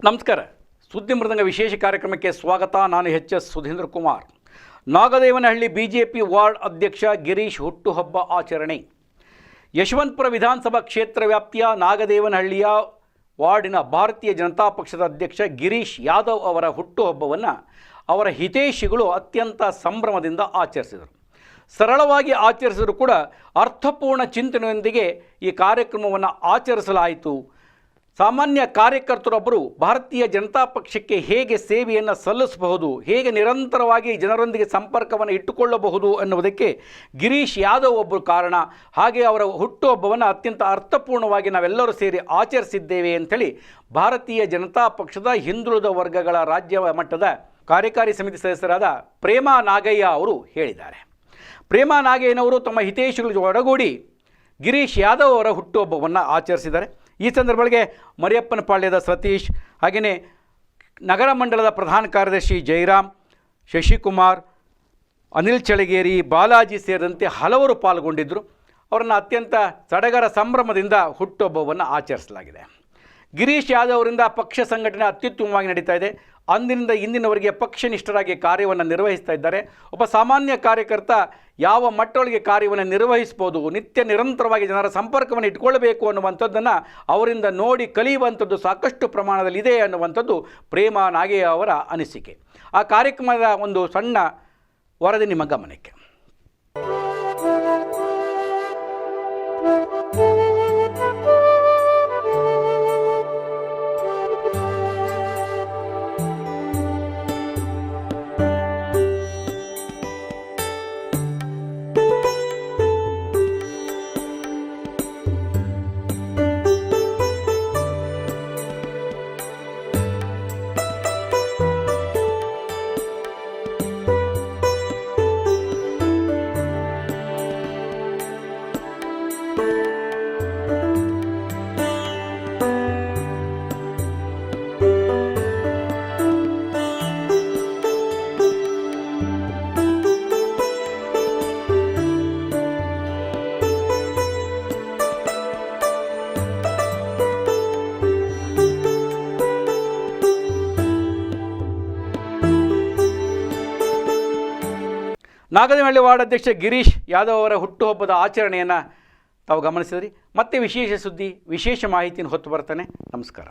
ನಮಸ್ಕಾರ. ಸುದ್ದಿ ಮೃದಂಗ ವಿಶೇಷ ಕಾರ್ಯಕ್ರಮಕ್ಕೆ ಸ್ವಾಗತ. ನಾನು ಎಚ್.ಎಸ್. ಸುಧೀಂದ್ರ ಕುಮಾರ್. ನಾಗದೇವನಹಳ್ಳಿ ಬಿಜೆಪಿ ವಾರ್ಡ್ ಅಧ್ಯಕ್ಷ ಗಿರೀಶ್ ಹುಟ್ಟುಹಬ್ಬ ಆಚರಣೆ. ಯಶವಂತಪುರ ವಿಧಾನಸಭಾ ಕ್ಷೇತ್ರ ವ್ಯಾಪ್ತಿಯ ನಾಗದೇವನಹಳ್ಳಿಯ ವಾರ್ಡಿನ ಭಾರತೀಯ ಜನತಾ ಪಕ್ಷದ ಅಧ್ಯಕ್ಷ ಗಿರೀಶ್ ಯಾದವ್ ಅವರ ಹುಟ್ಟುಹಬ್ಬವನ್ನು ಅವರ ಹಿತೈಷಿಗಳು ಅತ್ಯಂತ ಸಂಭ್ರಮದಿಂದ ಆಚರಿಸಿದರು. ಸರಳವಾಗಿ ಆಚರಿಸಿದರೂ ಕೂಡ ಅರ್ಥಪೂರ್ಣ ಚಿಂತನೆಯೊಂದಿಗೆ ಈ ಕಾರ್ಯಕ್ರಮವನ್ನು ಆಚರಿಸಲಾಯಿತು. ಸಾಮಾನ್ಯ ಕಾರ್ಯಕರ್ತರೊಬ್ಬರು ಭಾರತೀಯ ಜನತಾ ಪಕ್ಷಕ್ಕೆ ಹೇಗೆ ಸೇವೆಯನ್ನು ಸಲ್ಲಿಸಬಹುದು, ಹೇಗೆ ನಿರಂತರವಾಗಿ ಜನರೊಂದಿಗೆ ಸಂಪರ್ಕವನ್ನು ಇಟ್ಟುಕೊಳ್ಳಬಹುದು ಅನ್ನುವುದಕ್ಕೆ ಗಿರೀಶ್ ಯಾದವ್ ಒಬ್ಬರು ಕಾರಣ. ಹಾಗೆ ಅವರ ಹುಟ್ಟುಹಬ್ಬವನ್ನು ಅತ್ಯಂತ ಅರ್ಥಪೂರ್ಣವಾಗಿ ನಾವೆಲ್ಲರೂ ಸೇರಿ ಆಚರಿಸಿದ್ದೇವೆ ಅಂಥೇಳಿ ಭಾರತೀಯ ಜನತಾ ಪಕ್ಷದ ಹಿಂದುಳಿದ ವರ್ಗಗಳ ರಾಜ್ಯ ಮಟ್ಟದ ಕಾರ್ಯಕಾರಿ ಸಮಿತಿ ಸದಸ್ಯರಾದ ಪ್ರೇಮಾ ನಾಗಯ್ಯ ಅವರು ಹೇಳಿದ್ದಾರೆ. ಪ್ರೇಮಾ ನಾಗಯ್ಯನವರು ತಮ್ಮ ಹಿತೈಷಿಗಳು ಒಡಗೂಡಿ ಗಿರೀಶ್ ಯಾದವ್ ಅವರ ಹುಟ್ಟುಹಬ್ಬವನ್ನು ಆಚರಿಸಿದ್ದಾರೆ. ಈ ಸಂದರ್ಭಗಳಿಗೆ ಮರಿಯಪ್ಪನಪಾಳ್ಯದ ಸತೀಶ್, ಹಾಗೆಯೇ ನಗರ ಮಂಡಲದ ಪ್ರಧಾನ ಕಾರ್ಯದರ್ಶಿ ಜಯರಾಮ್, ಶಶಿಕುಮಾರ್, ಅನಿಲ್ ಚಳಗೇರಿ, ಬಾಲಾಜಿ ಸೇರಿದಂತೆ ಹಲವರು ಪಾಲ್ಗೊಂಡಿದ್ದರು. ಅವರನ್ನು ಅತ್ಯಂತ ಸಡಗರ ಸಂಭ್ರಮದಿಂದ ಹುಟ್ಟುಹಬ್ಬವನ್ನು ಆಚರಿಸಲಾಗಿದೆ. ಗಿರೀಶ್ ಯಾದವ್ ಅವರಿಂದ ಪಕ್ಷ ಸಂಘಟನೆ ಅತ್ಯುತ್ತಮವಾಗಿ ನಡೀತಾ ಇದೆ. ಅಂದಿನಿಂದ ಇಂದಿನವರೆಗೆ ಪಕ್ಷನಿಷ್ಠರಾಗಿ ಕಾರ್ಯವನ್ನು ನಿರ್ವಹಿಸ್ತಾ ಇದ್ದಾರೆ. ಒಬ್ಬ ಸಾಮಾನ್ಯ ಕಾರ್ಯಕರ್ತ ಯಾವ ಮಟ್ಟದೊಳಗೆ ಕಾರ್ಯವನ್ನು ನಿರ್ವಹಿಸ್ಬೋದು, ನಿತ್ಯ ನಿರಂತರವಾಗಿ ಜನರ ಸಂಪರ್ಕವನ್ನು ಇಟ್ಕೊಳ್ಬೇಕು ಅನ್ನುವಂಥದ್ದನ್ನು ಅವರಿಂದ ನೋಡಿ ಕಲಿಯುವಂಥದ್ದು ಸಾಕಷ್ಟು ಪ್ರಮಾಣದಲ್ಲಿ ಇದೆ ಅನ್ನುವಂಥದ್ದು ಪ್ರೇಮಾ ನಾಗಯ್ಯ ಅವರ ಅನಿಸಿಕೆ. ಆ ಕಾರ್ಯಕ್ರಮದ ಒಂದು ಸಣ್ಣ ವರದಿ ನಿಮ್ಮ ಗಮನಕ್ಕೆ. ನಾಗದೇವನಹಳ್ಳಿ ವಾರ್ಡ್ ಅಧ್ಯಕ್ಷ ಗಿರೀಶ್ ಯಾದವ್ ಅವರ ಹುಟ್ಟುಹಬ್ಬದ ಆಚರಣೆಯನ್ನು ತಾವು ಗಮನಿಸಿದ್ರಿ. ಮತ್ತೆ ವಿಶೇಷ ಸುದ್ದಿ, ವಿಶೇಷ ಮಾಹಿತಿಯನ್ನು ಹೊತ್ತು ಬರ್ತಾನೆ. ನಮಸ್ಕಾರ.